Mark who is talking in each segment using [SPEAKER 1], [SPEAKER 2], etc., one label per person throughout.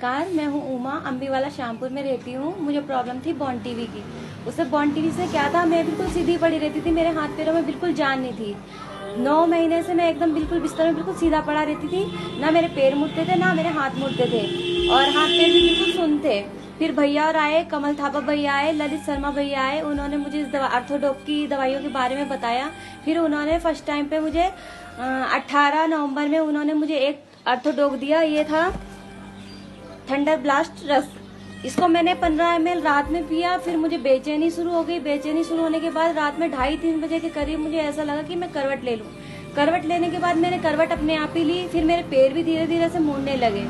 [SPEAKER 1] नमस्कार, मैं हूँ उमा, अम्बीवाला शामपुर में रहती हूँ। मुझे प्रॉब्लम थी बॉन टीवी की। उससे बॉन टीवी से क्या था, मैं बिल्कुल सीधी पड़ी रहती थी, मेरे हाथ पैरों में बिल्कुल जान नहीं थी। 9 महीने से मैं एकदम बिल्कुल बिस्तर में बिल्कुल सीधा पड़ा रहती थी, ना मेरे पैर मुड़ते थे ना मेरे हाथ मुड़ते थे, और हाथ पैर भी बिल्कुल सुन्न थे। फिर भैया और आए, कमल थापा भैया आए, ललित शर्मा भैया आए, उन्होंने मुझे इस ऑर्थोडॉक की दवाइयों के बारे में बताया। फिर उन्होंने फर्स्ट टाइम पे मुझे 18 नवंबर में उन्होंने मुझे एक ऑर्थोडॉक दिया। ये था थंडर ब्लास्ट रस। इसको मैंने 15 ml रात में पिया। फिर मुझे बेचैनी शुरू हो गई। बेचैनी शुरू होने के बाद रात में 2:30-3 बजे के करीब मुझे ऐसा लगा कि मैं करवट ले लूं। करवट लेने के बाद मैंने करवट अपने आप ही ली। फिर मेरे पैर भी धीरे धीरे से मुड़ने लगे।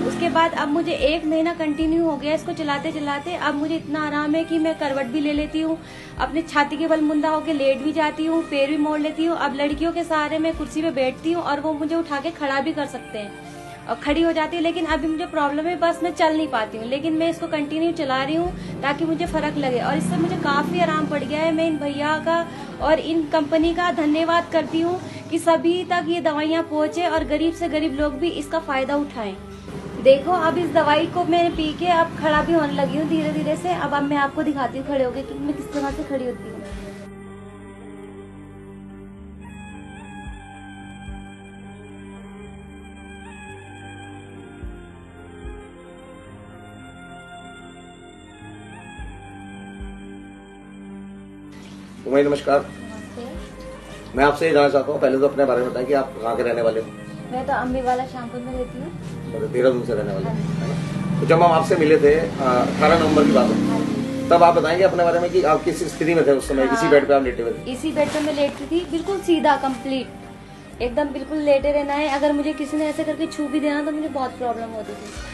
[SPEAKER 1] उसके बाद अब मुझे 1 महीना कंटिन्यू हो गया इसको चलाते चलाते। अब मुझे इतना आराम है कि मैं करवट भी ले लेती हूँ, अपने छाती के बल मुंदा होकर लेट भी जाती हूँ, पैर भी मोड़ लेती हूँ। अब लड़कियों के सहारे मैं कुर्सी पे बैठती हूँ और वो मुझे उठा के खड़ा भी कर सकते हैं और खड़ी हो जाती है। लेकिन अभी मुझे प्रॉब्लम है, बस मैं चल नहीं पाती हूँ, लेकिन मैं इसको कंटिन्यू चला रही हूँ ताकि मुझे फर्क लगे, और इससे मुझे काफी आराम पड़ गया है। मैं इन भैया का और इन कंपनी का धन्यवाद करती हूँ कि सभी तक ये दवाइयाँ पहुँचे और गरीब से गरीब लोग भी इसका फायदा उठाएं। देखो, अब इस दवाई को मैंने पी के अब खड़ा भी होने लगी हूँ धीरे धीरे से। अब मैं आपको दिखाती हूँ खड़े होके कि मैं किस तरह से खड़ी होती हूँ।
[SPEAKER 2] उमा, नमस्कार। मैं आपसे ये जानना चाहता हूँ, पहले तो अपने बारे में बताएं कि आप कहाँ के रहने वाले हो।
[SPEAKER 1] मैं तो अम्बीवाला शामपुर में रहती हूँ।
[SPEAKER 2] देहरादून से रहने वाले हैं। तो जब हम आपसे मिले थे 18 नवंबर की बात है, तब आप बताएंगे अपने बारे में कि आप किस स्थिति में थे उस समय। इसी बेड पे आप लेटे हुए थे?
[SPEAKER 1] इसी बेड पे मैं लेटी थी, बिल्कुल सीधा कंप्लीट एकदम बिल्कुल लेटे रहना है। अगर मुझे किसी ने ऐसे करके छू भी देना तो मुझे बहुत प्रॉब्लम होती थी।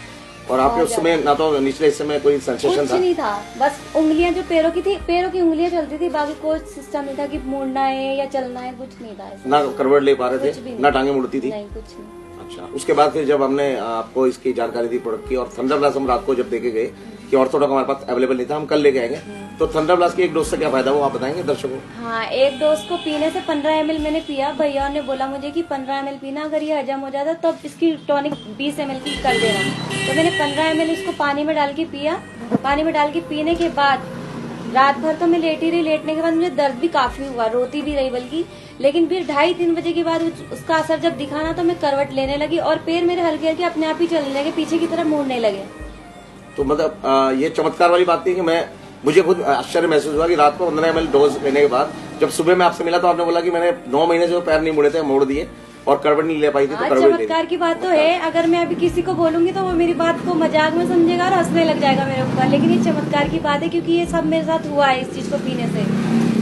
[SPEAKER 2] और आपके उस समय ना तो निचले हिस्से में कोई सेंसेशन
[SPEAKER 1] कुछ
[SPEAKER 2] था?
[SPEAKER 1] नहीं था, बस उंगलियां जो पैरों की थी, पैरों की उंगलियां चलती थी, बाकी कोई सिस्टम नहीं था कि मुड़ना है या चलना है, कुछ नहीं था ऐसा।
[SPEAKER 2] ना करवट ले पा रहे थे, ना टांगे मुड़ती थी?
[SPEAKER 1] नहीं, कुछ नहीं।
[SPEAKER 2] अच्छा, उसके बाद फिर जब हमने आपको इसकी जानकारी दी प्रोडक्ट की, और थंडर ब्लास्ट हम रात को जब देखे गए कि ऑर्थोडॉक हमारे पास अवेलेबल नहीं था, हम कल लेके आएंगे, तो थंडर ब्लास्ट की एक डोज से क्या फायदा वो आप बताएंगे दर्शकों को?
[SPEAKER 1] हाँ, एक डोज को पीने से 15 ml मैंने पिया। भैया ने बोला मुझे कि 15 ml पीना, अगर ये हजम हो जाता तो इसकी टॉनिक 20 ml की कर देना। तो मैंने 15 ml इसको पानी में डाल के पिया। पानी में डाल के पीने के बाद रात भर तो मैं लेटी रही। लेटने के बाद मुझे दर्द भी काफी हुआ, रोती भी रही बल्कि। लेकिन फिर 2:30-3 बजे के बाद उसका असर जब दिखा ना, तो मैं करवट लेने लगी और पैर मेरे हल्के हल्के अपने आप ही चलने लगे, पीछे की तरफ मुड़ने लगे।
[SPEAKER 2] तो मतलब ये चमत्कार वाली बात थी कि मुझे खुद आश्चर्य महसूस हुआ कि रात को 15 ml डोज लेने के बाद जब सुबह में आपसे मिला तो आपने बोला कि मैंने 9 महीने से पैर नहीं मुड़े थे, मोड़ दिए और करवट नहीं ले पाई थी, तो करवट
[SPEAKER 1] चमत्कार की बात तो है। अगर मैं अभी किसी को बोलूंगी तो वो मेरी बात को मजाक में समझेगा और हंसने लग जाएगा मेरे ऊपर, लेकिन ये चमत्कार की बात है क्योंकि ये सब मेरे साथ हुआ है इस चीज को पीने से।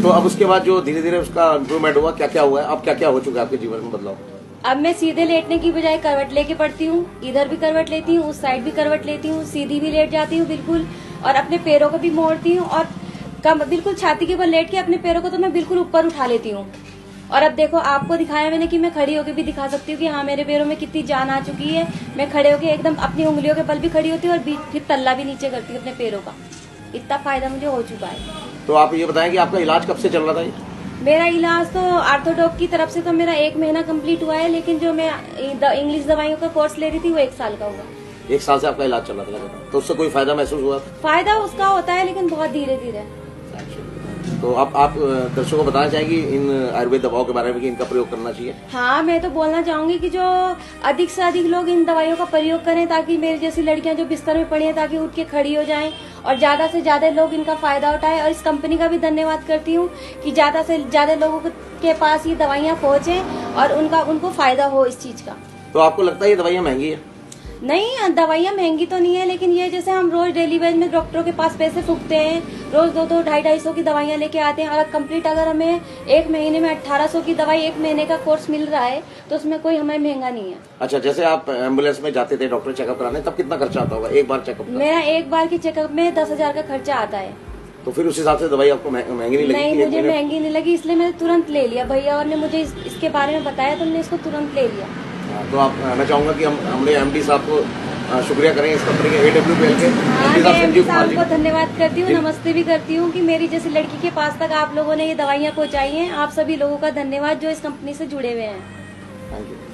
[SPEAKER 2] तो अब उसके बाद जो धीरे धीरे उसका इम्प्रूवमेंट हुआ, क्या क्या हुआ है, अब क्या क्या हो चुका है आपके जीवन में बदलाव?
[SPEAKER 1] अब मैं सीधे लेटने की बजाय करवट लेके पड़ती हूँ। इधर भी करवट लेती हूँ, उस साइड भी करवट लेती हूँ, सीधी भी लेट जाती हूँ बिल्कुल, और अपने पैरों को भी मोड़ती हूँ, और बिल्कुल छाती के बल लेट के अपने पैरों को तो मैं बिल्कुल ऊपर उठा लेती हूँ। और अब देखो, आपको दिखाया मैंने कि मैं खड़ी होकर भी दिखा सकती हूँ कि हाँ, मेरे पैरों में कितनी जान आ चुकी है। मैं खड़े होकर एकदम अपनी उंगलियों के बल भी खड़ी होती हूँ और फिर तल्ला भी नीचे करती हूँ अपने पैरों का। इतना फायदा मुझे हो चुका है।
[SPEAKER 2] तो आप ये बताएं कि आपका इलाज कब से चल रहा था?
[SPEAKER 1] मेरा इलाज तो ऑर्थोडॉक की तरफ से तो मेरा 1 महीना कंप्लीट हुआ है, लेकिन जो मैं इंग्लिश दवाइयों का कोर्स ले रही थी वो 1 साल का हुआ।
[SPEAKER 2] 1 साल से आपका इलाज चल रहा था, तो उससे कोई फायदा महसूस हुआ?
[SPEAKER 1] फायदा उसका होता है, लेकिन बहुत धीरे धीरे।
[SPEAKER 2] तो आप दर्शकों को बताना चाहेंगे इन आयुर्वेद दवाओं के बारे में कि इनका प्रयोग करना चाहिए?
[SPEAKER 1] हाँ, मैं तो बोलना चाहूंगी कि जो अधिक से अधिक लोग इन दवाइयों का प्रयोग करें, ताकि मेरी जैसी लड़कियां जो बिस्तर में पड़ी हैं ताकि उठ के खड़ी हो जाएं, और ज्यादा से ज्यादा लोग इनका फायदा उठाएं। और इस कंपनी का भी धन्यवाद करती हूँ कि ज्यादा से ज्यादा लोगों के पास ये दवाइयाँ पहुँचे और उनको फायदा हो इस चीज का।
[SPEAKER 2] तो आपको लगता है ये दवाइयाँ महंगी है?
[SPEAKER 1] नहीं, दवाइयाँ महंगी तो नहीं है, लेकिन ये जैसे हम रोज डेली वेज में डॉक्टरों के पास पैसे फूकते हैं, रोज 200, 250 की दवाइयाँ लेके आते हैं, और कंप्लीट अगर हमें 1 महीने में 1800 की दवाई 1 महीने का कोर्स मिल रहा है तो उसमें कोई हमें महंगा नहीं है।
[SPEAKER 2] अच्छा, जैसे आप एम्बुलेंस में जाते थे डॉक्टर चेकअप कराने, तब कितना खर्चा आता होगा एक बार चेकअप का?
[SPEAKER 1] मेरा एक बार की चेकअप में 10,000 का खर्चा आता है।
[SPEAKER 2] तो फिर उस हिसाब से दवाई आपको महंगी नहीं लगी?
[SPEAKER 1] नहीं, मुझे महंगी नहीं लगी, इसलिए मैंने तुरंत ले लिया। भैया और ने मुझे इसके बारे में बताया तो मैंने इसको तुरंत ले लिया।
[SPEAKER 2] तो आप, मैं चाहूंगा कि हमने MD साहब को शुक्रिया करें इस कंपनी के AWPL के
[SPEAKER 1] MD साहब को धन्यवाद करती हूँ, नमस्ते भी करती हूँ कि मेरी जैसी लड़की के पास तक आप लोगों ने ये दवाइयाँ पहुँचाई हैं। आप सभी लोगों का धन्यवाद जो इस कंपनी से जुड़े हुए हैं।
[SPEAKER 2] Thank you.